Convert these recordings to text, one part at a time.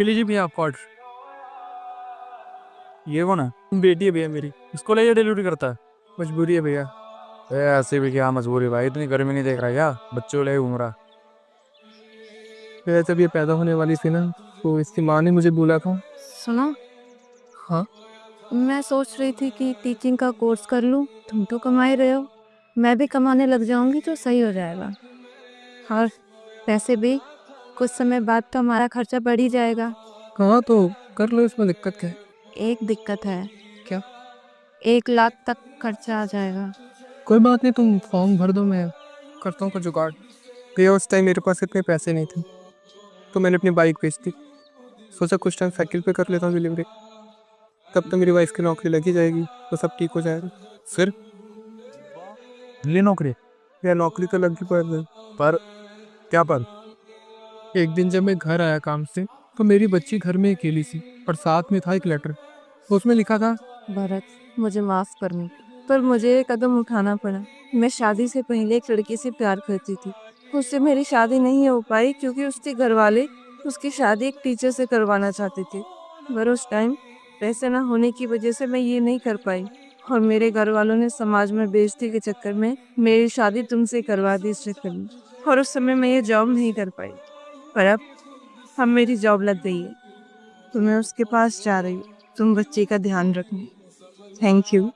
ले लीजिए भैया आपका ऑर्डर। ये वो ना बेटी है भैया मेरी, इसको ले डिलीवरी करता है। मजबूरी है भैया। ऐसे भी क्या मजबूरी भाई, इतनी गर्मी नहीं देख रहा क्या? बच्चों ले घूम रहा। फिर जब ये पैदा होने वाली थी ना, तो इसकी माँ ने मुझे बोला था। सुनो, हाँ। मैं सोच रही थी कि टीचिंग का कोर्स कर लूं। तुम तो कमा ही रहे हो, मैं भी कमाने लग जाऊंगी तो सही हो जाएगा। और पैसे भी कुछ समय बाद तो हमारा खर्चा बढ़ ही जाएगा। हाँ तो कर लो, इसमें दिक्कत क्या है? एक दिक्कत है, क्या? 1 लाख तक खर्चा आ जाएगा। कोई बात नहीं, तुम फॉर्म भर दो, मैं करता हूँ कुछ जुगाड़। भैया उस टाइम मेरे पास इतने पैसे नहीं थे, तो मैंने अपनी बाइक बेच दी। सोचा कुछ टाइम साइकिल पे कर लेता हूँ डिलीवरी, तब तो मेरी वाइफ की नौकरी लगी जाएगी, तो सब ठीक हो जाएगा। फिर ले नौकरी। या नौकरी तो लगी पर क्या पर? एक दिन जब मैं घर आया काम से, तो मेरी बच्ची घर में अकेली थी, और साथ में था एक लेटर। उसमें लिखा था। भरत, मुझे माफ करना, पर मुझे ये कदम उठाना पड़ा। मैं शादी से पहले एक लड़की से प्यार करती थी। उससे मेरी शादी नहीं हो पाई क्योंकि उसके घर वाले उसकी शादी एक टीचर से करवाना चाहते थे। पर उस टाइम पैसे ना होने की वजह से मैं ये नहीं कर पाई, और मेरे घर वालों ने समाज में बेइज्जती के चक्कर में मेरी शादी तुमसे करवा दी इस चक्कर में। और उस समय मैं ये जॉब नहीं कर पाई, पर अब मेरी जॉब लग गई है, तो मैं उसके पास जा रही हूँ। तुम बच्चे का ध्यान रखना। Thank you.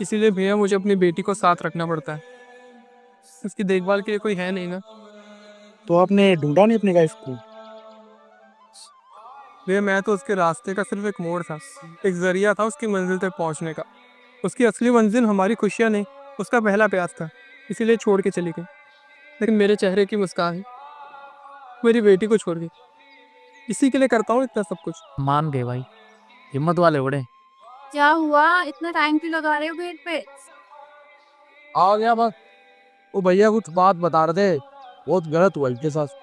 इसीलिए भैया मुझे अपनी बेटी को साथ रखना पड़ता है, उसकी देखभाल के लिए कोई है नहीं ना। तो आपने ढूंढा नहीं अपनी वाइफ को? भैया मैं तो उसके रास्ते का सिर्फ एक मोड़ था, एक जरिया था उसकी मंजिल तक पहुंचने का। उसकी असली मंजिल हमारी खुशियाँ नहीं, उसका पहला प्यार था। इसीलिए छोड़ के चली गई। लेकिन मेरे चेहरे की मुस्कान मेरी बेटी को छोड़ गई। इसी के लिए करता हूँ इतना सब कुछ। मान गए भाई, हिम्मत वाले बड़े। क्या हुआ, इतना टाइम क्यों लगा रहे हो गेट पे? आ गया बस। वो भैया कुछ बात बता रहे थे, बहुत गलत हुआ इनके साथ।